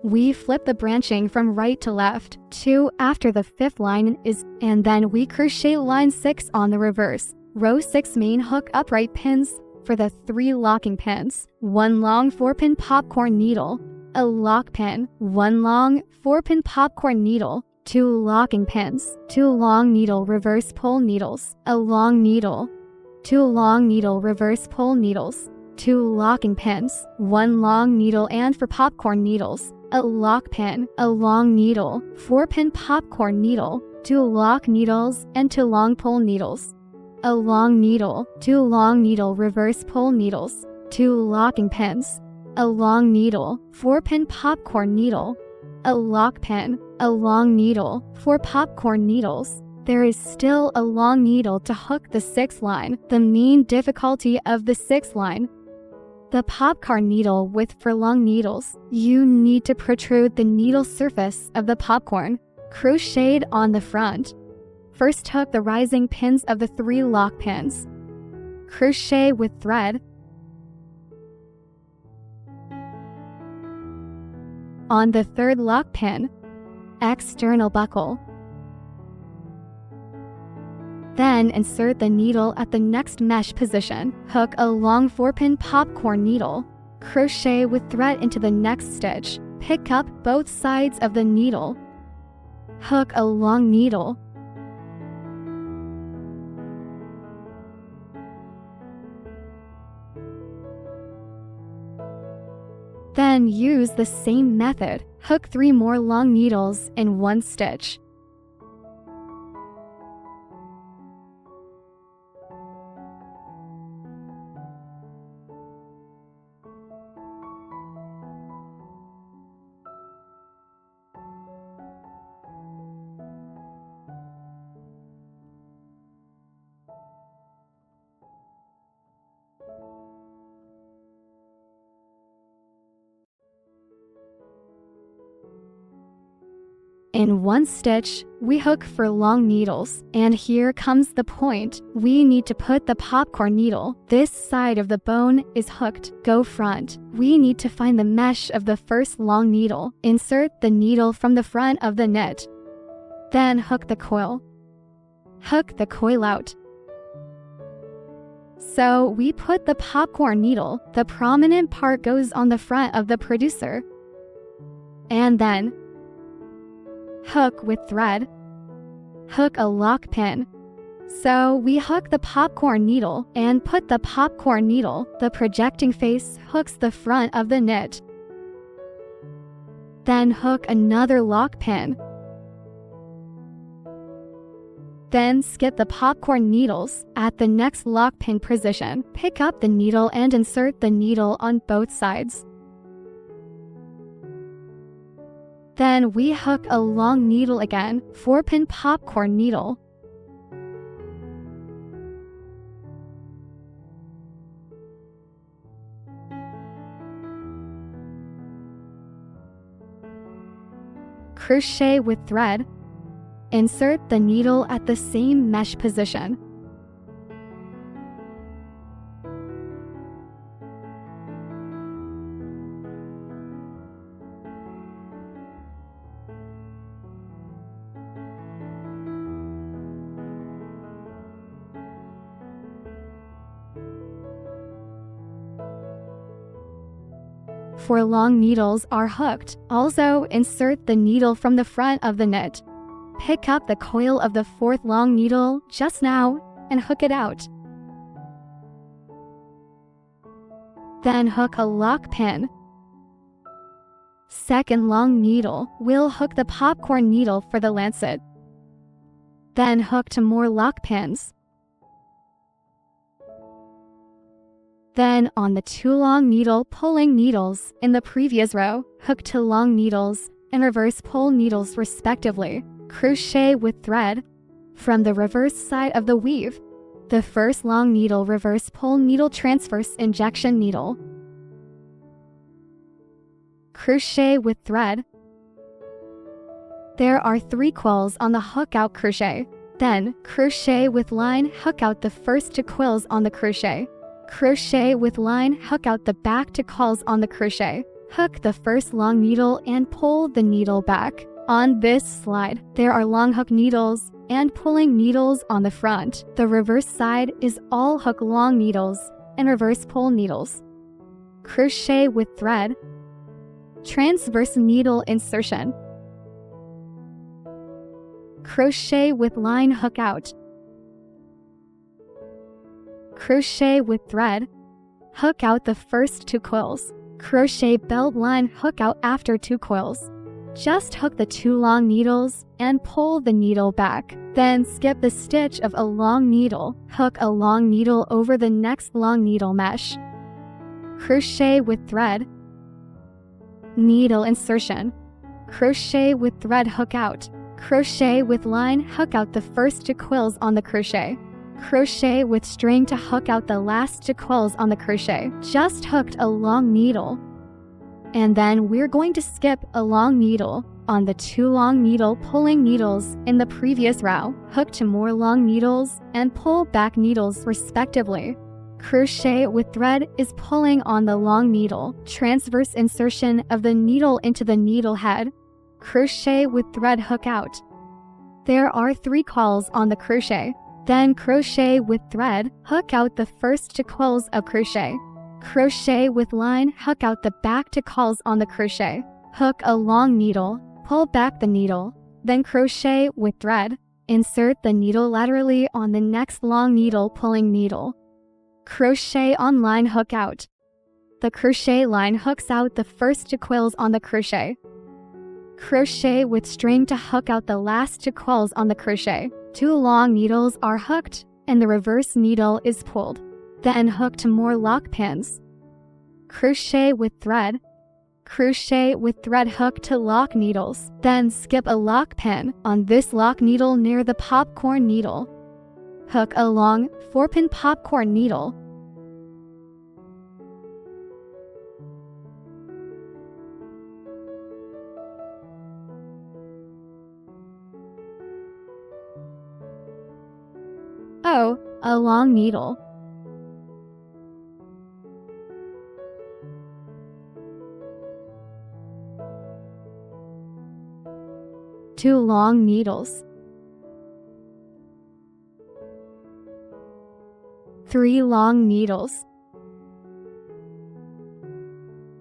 we flip the branching from right to left, 2 after the 5th line and then we crochet line 6 on the reverse. Row 6 main hook upright pins for the 3 locking pins, 1 long 4-pin popcorn needle, a lock pin, 1 long 4-pin popcorn needle, 2 locking pins, 2 long needle reverse pull needles, a long needle, 2 long needle reverse pull needles, 2 locking pins, 1 long needle and for popcorn needles, a lock pin, a long needle, 4-pin popcorn needle, 2 lock needles and 2 long pull needles, a long needle, 2 long needle reverse pull needles, 2 locking pins, a long needle, 4-pin popcorn needle, a lock pin, a long needle, 4 popcorn needles. There is still a long needle to hook the 6th line, the main difficulty of the 6th line. The popcorn needle with for long needles, you need to protrude the needle surface of the popcorn, crocheted on the front. First hook the rising pins of the 3 lock pins. Crochet with thread. On the 3rd lock pin, external buckle. Then insert the needle at the next mesh position. Hook a long 4-pin popcorn needle. Crochet with thread into the next stitch. Pick up both sides of the needle. Hook a long needle. Then use the same method. Hook 3 more long needles in 1 stitch. In 1 stitch, we hook for long needles, and here comes the point. We need to put the popcorn needle. This side of the bone is hooked. Go front. We need to find the mesh of the first long needle. Insert the needle from the front of the knit. Then hook the coil. Hook the coil out. So we put the popcorn needle. The prominent part goes on the front of the producer. And then hook with thread. Hook a lock pin. So we hook the popcorn needle and put the popcorn needle. The projecting face hooks the front of the knit. Then hook another lock pin. Then skip the popcorn needles. At the next lock pin position, pick up the needle and insert the needle on both sides. Then we hook a long needle again, 4-pin popcorn needle. Crochet with thread. Insert the needle at the same mesh position. For long needles are hooked. Also, insert the needle from the front of the knit. Pick up the coil of the 4th long needle just now and hook it out. Then hook a lock pin. Second long needle will hook the popcorn needle for the lancet. Then hook to more lock pins. Then on the 2 long needle pulling needles in the previous row, hook 2 long needles and reverse pull needles respectively. Crochet with thread. From the reverse side of the weave, the first long needle reverse pull needle transverse injection needle. Crochet with thread. There are 3 quills on the hook out crochet. Then crochet with line, hook out the first 2 quills on the crochet. Crochet with line, hook out the back 2 quills on the crochet. Hook the first long needle and pull the needle back. On this slide, there are long hook needles and pulling needles on the front. The reverse side is all hook long needles and reverse pull needles. Crochet with thread. Transverse needle insertion. Crochet with line hook out. Crochet with thread. Hook out the first 2 coils. Crochet belt line hook out after 2 coils. Just hook the 2 long needles and pull the needle back. Then skip the stitch of a long needle. Hook a long needle over the next long needle mesh. Crochet with thread. Needle insertion. Crochet with thread hook out. Crochet with line hook out the first 2 quills on the crochet. Crochet with string to hook out the last 2 quills on the crochet. Just hooked a long needle. And then we're going to skip a long needle on the 2 long needle pulling needles in the previous row. Hook 2 more long needles and pull back needles respectively. Crochet with thread is pulling on the long needle. Transverse insertion of the needle into the needle head. Crochet with thread hook out. There are 3 coils on the crochet. Then crochet with thread, hook out the first 2 coils of crochet. Crochet with line, hook out the back 2 coils on the crochet. Hook a long needle, pull back the needle, then crochet with thread. Insert the needle laterally on the next long needle pulling needle. Crochet on line hook out. The crochet line hooks out the first 2 quills on the crochet. Crochet with string to hook out the last 2 quills on the crochet. 2 long needles are hooked and the reverse needle is pulled. Then hook 2 more lock pins. Crochet with thread. Crochet with thread hook to lock needles. Then skip a lock pin on this lock needle near the popcorn needle. Hook a long 4-pin popcorn needle. Oh, a long needle. Two long needles. 3 long needles.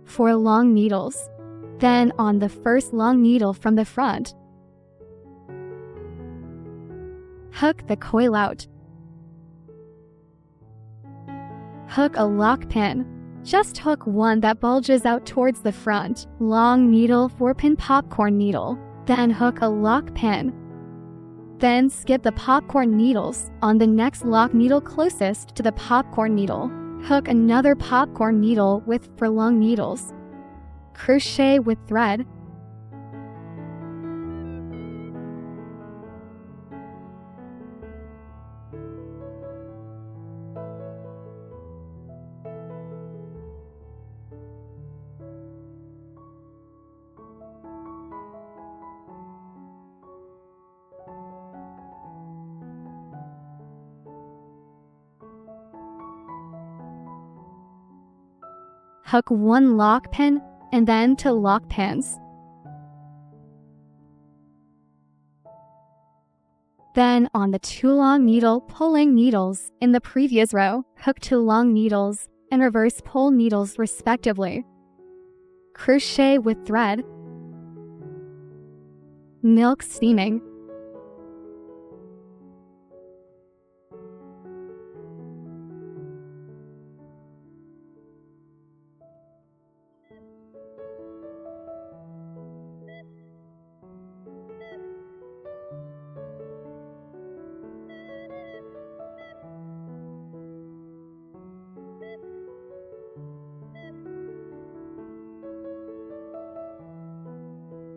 4 long needles. Then on the first long needle from the front, hook the coil out. Hook a lock pin. Just hook one that bulges out towards the front. Long needle 4-pin popcorn needle. Then hook a lock pin. Then skip the popcorn needles on the next lock needle closest to the popcorn needle. Hook another popcorn needle with 4 long needles. Crochet with thread. Hook 1 lock pin and then 2 lock pins. Then on the 2 long needle pulling needles in the previous row, hook 2 long needles and reverse pull needles respectively. Crochet with thread. Milk steaming.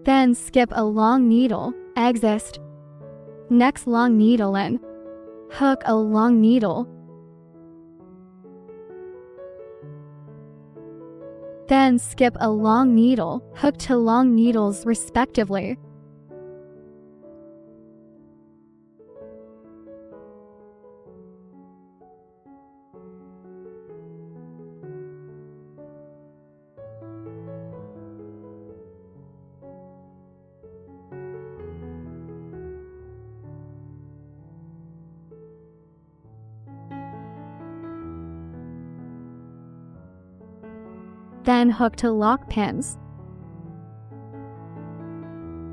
Then skip a long needle, exit. Next long needle in. Hook a long needle. Then skip a long needle, hook 2 long needles respectively. then hook to lock pins.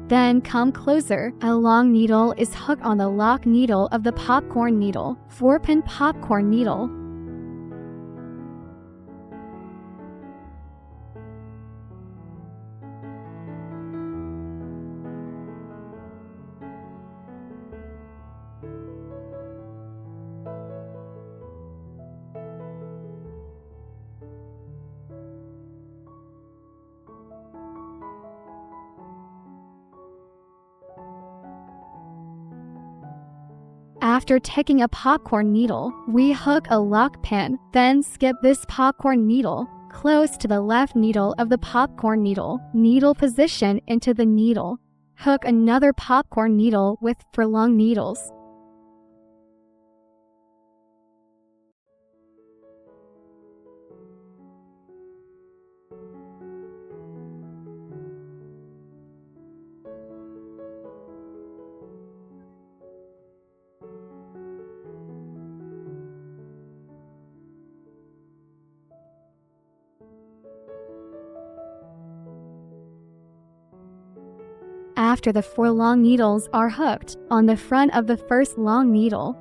Then come closer. A long needle is hooked on the lock needle of the popcorn needle. 4-pin popcorn needle. After taking a popcorn needle, we hook a lock pin, then skip this popcorn needle close to the left needle of the popcorn needle. Needle position into the needle. Hook another popcorn needle with furlong needles. After the 4 long needles are hooked on the front of the first long needle,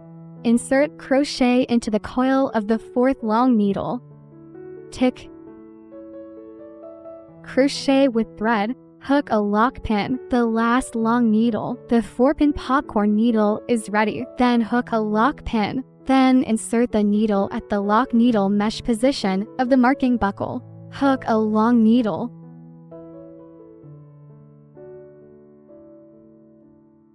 insert crochet into the coil of the 4th long needle. Tick. Crochet with thread. Hook a lock pin, the last long needle. The 4-pin popcorn needle is ready. Then hook a lock pin. Then insert the needle at the lock needle mesh position of the marking buckle. Hook a long needle.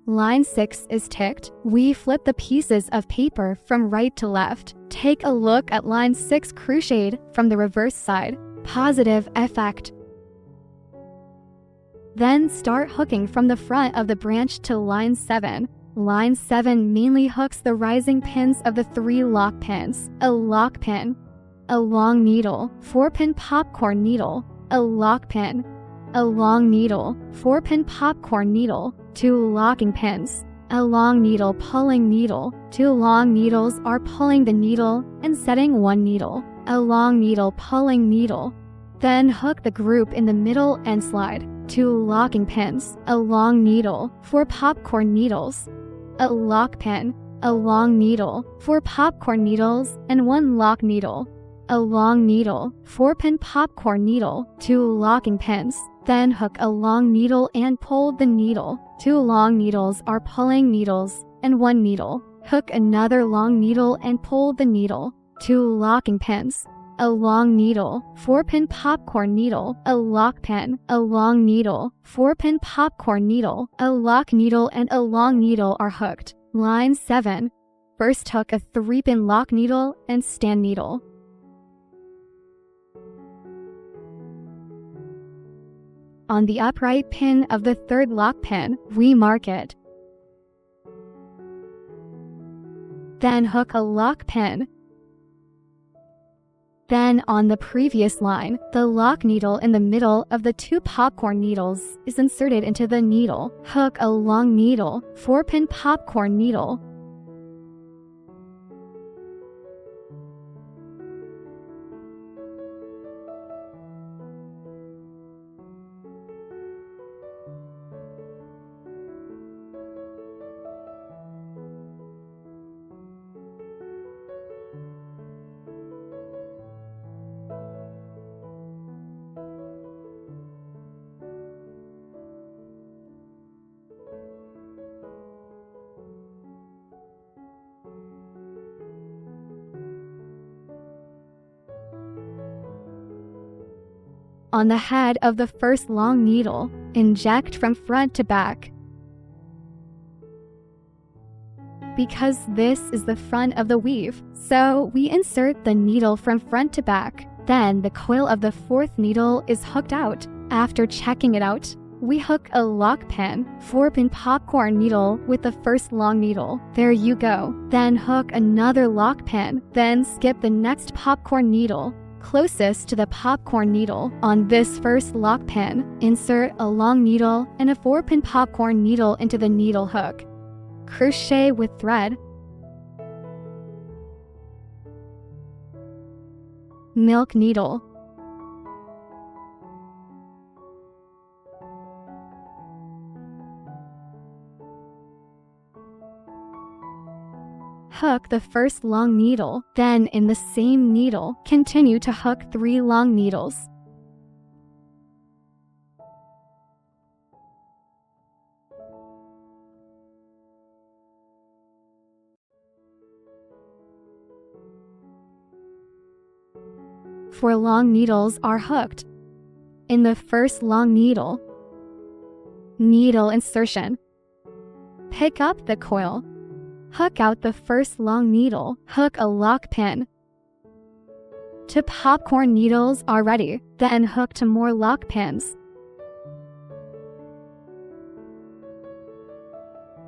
Line 6 is ticked. We flip the pieces of paper from right to left. Take a look at line 6 crocheted from the reverse side. Positive effect. Then start hooking from the front of the branch to line 7. Line 7 mainly hooks the rising pins of the 3 lock pins. A lock pin, a long needle, 4-pin popcorn needle, a lock pin, a long needle, 4-pin popcorn needle, 2 locking pins, a long needle pulling needle. 2 long needles are pulling the needle and setting 1 needle, a long needle pulling needle. Then hook the group in the middle and slide. 2 locking pins, a long needle, 4 popcorn needles, a lock pin, a long needle, 4 popcorn needles, and 1 lock needle, a long needle, 4-pin popcorn needle, 2 locking pins. Then hook a long needle and pull the needle. 2 long needles are pulling needles and 1 needle. Hook another long needle and pull the needle. 2 locking pins, a long needle, 4-pin popcorn needle, a lock pin, a long needle, 4-pin popcorn needle, a lock needle and a long needle are hooked. Line 7. First hook a 3-pin lock needle and stand needle. On the upright pin of the 3rd lock pin, we mark it. Then hook a lock pin. Then on the previous line, the lock needle in the middle of the 2 popcorn needles is inserted into the needle. Hook a long needle, 4-pin popcorn needle. On the head of the first long needle, inject from front to back. Because this is the front of the weave, so we insert the needle from front to back. Then the coil of the 4th needle is hooked out. After checking it out, we hook a lock pin, 4-pin popcorn needle with the first long needle. There you go. Then hook another lock pin, then skip the next popcorn needle closest to the popcorn needle. On this first lock pin, insert a long needle and a 4-pin popcorn needle into the needle hook. Crochet with thread. Milk needle. hook the first long needle, then in the same needle, continue to hook 3 long needles. Four long needles are hooked. In the first long needle, needle insertion. Pick up the coil. Hook out the first long needle. Hook a lock pin. 2 popcorn needles are ready. Then hook 2 more lock pins.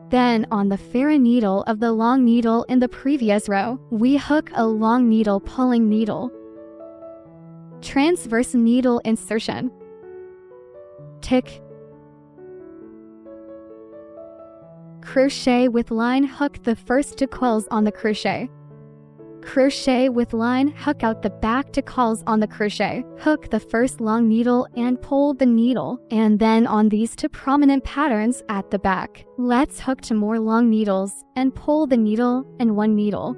Then on the ferrule needle of the long needle in the previous row, we hook a long needle pulling needle. Transverse needle insertion. Tick. Crochet with line, hook the first 2 quills on the crochet. Crochet with line, hook out the back 2 quills on the crochet. Hook the first long needle and pull the needle, and then on these 2 prominent patterns at the back, let's hook 2 more long needles and pull the needle and 1 needle.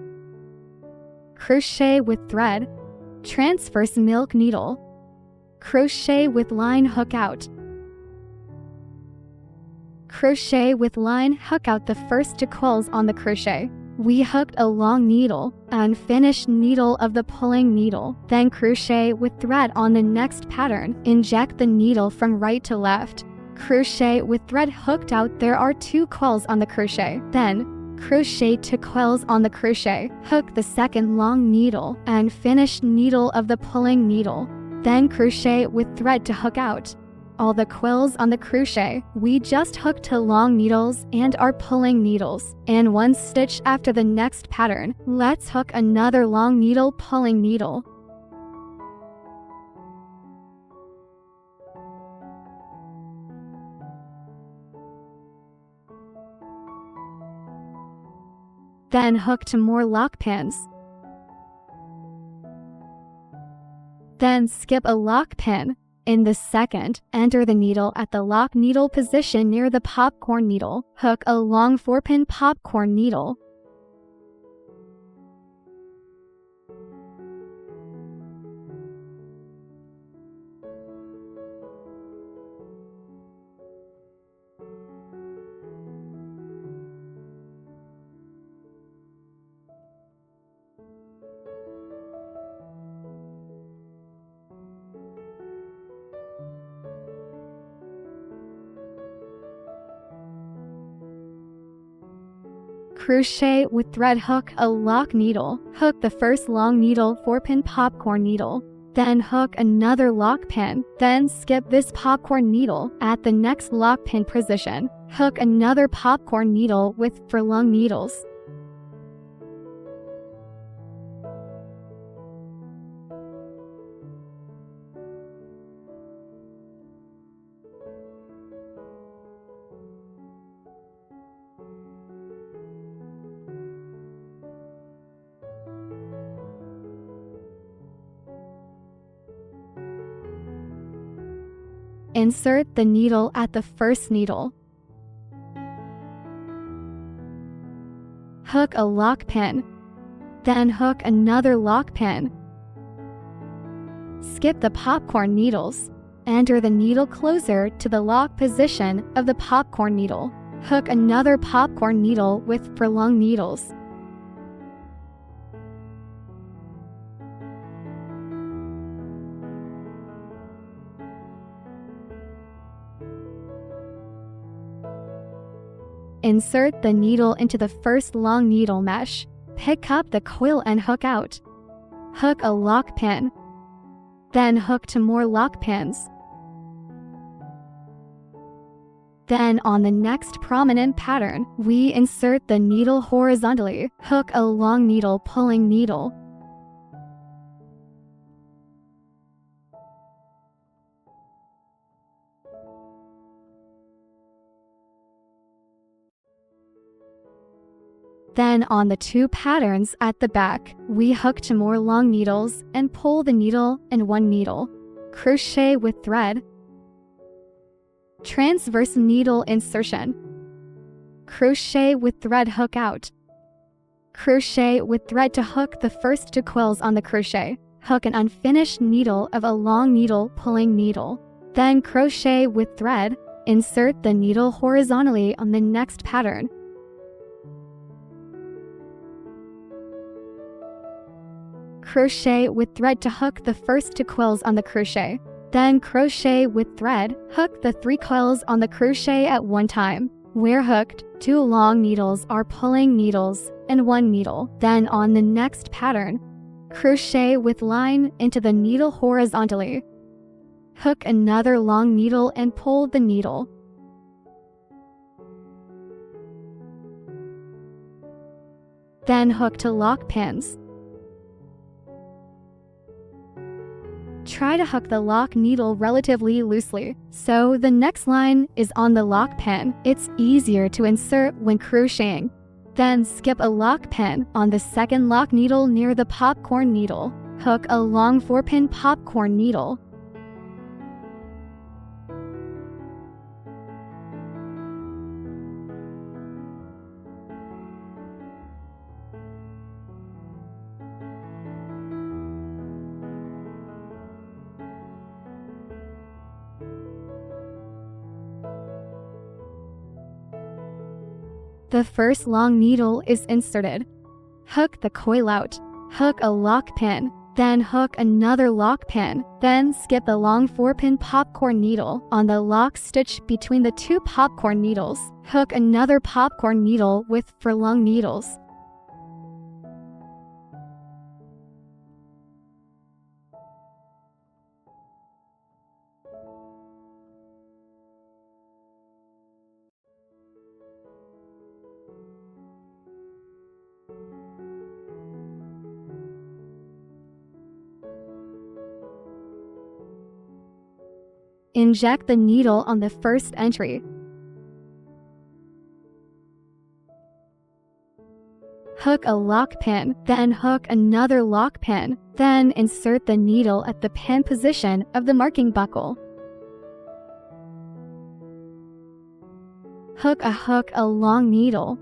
Crochet with thread. Transverse milk needle. Crochet with line, hook out. Crochet with line, hook out the first 2 quills on the crochet. We hooked a long needle and finished needle of the pulling needle. Then crochet with thread on the next pattern. Inject the needle from right to left. Crochet with thread hooked out. There are 2 quills on the crochet. Then crochet 2 quills on the crochet. Hook the second long needle and finish needle of the pulling needle. Then crochet with thread to hook out all the quills on the crochet. We just hooked 2 long needles and are pulling needles, and 1 stitch after the next pattern. Let's hook another long needle pulling needle. Then hook 2 more lock pins. Then skip a lock pin. In the second, enter the needle at the lock needle position near the popcorn needle. Hook a long 4-pin popcorn needle. Crochet with thread, hook a lock needle. Hook the first long needle 4-pin popcorn needle. Then hook another lock pin. Then skip this popcorn needle at the next lock pin position. Hook another popcorn needle with 4 long needles. Insert the needle at the first needle. Hook a lock pin. Then hook another lock pin. Skip the popcorn needles. Enter the needle closer to the lock position of the popcorn needle. Hook another popcorn needle with 4 long needles. Insert the needle into the first long needle mesh. Pick up the coil and hook out. Hook a lock pin. Then hook 2 more lock pins. Then on the next prominent pattern, we insert the needle horizontally. Hook a long needle pulling needle. Then on the 2 patterns at the back, we hook 2 more long needles and pull the needle and 1 needle. Crochet with thread. Transverse needle insertion. Crochet with thread, hook out. Crochet with thread to hook the first 2 quills on the crochet. Hook an unfinished needle of a long needle pulling needle. Then crochet with thread. Insert the needle horizontally on the next pattern. Crochet with thread to hook the first 2 quills on the crochet. Then crochet with thread, hook the 3 quills on the crochet at one time. Where hooked, 2 long needles are pulling needles and 1 needle. Then on the next pattern, crochet with line into the needle horizontally. Hook another long needle and pull the needle. Then hook to lock pins. Try to hook the lock needle relatively loosely, so the next line is on the lock pin. It's easier to insert when crocheting. Then skip a lock pin on the second lock needle near the popcorn needle. Hook a long 4-pin popcorn needle. The first long needle is inserted. Hook the coil out. Hook a lock pin. Then hook another lock pin. Then skip the long 4-pin popcorn needle on the lock stitch between the 2 popcorn needles. Hook another popcorn needle with furlong needles. Inject the needle on the first entry. Hook a lock pin, then hook another lock pin, then insert the needle at the pin position of the marking buckle. Hook a long needle.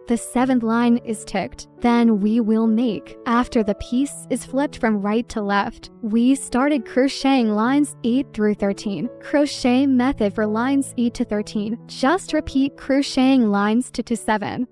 The 7th line is ticked. Then we will make. After the piece is flipped from right to left, we started crocheting lines 8 through 13. Crochet method for lines 8 to 13. Just repeat crocheting lines 2 to 7.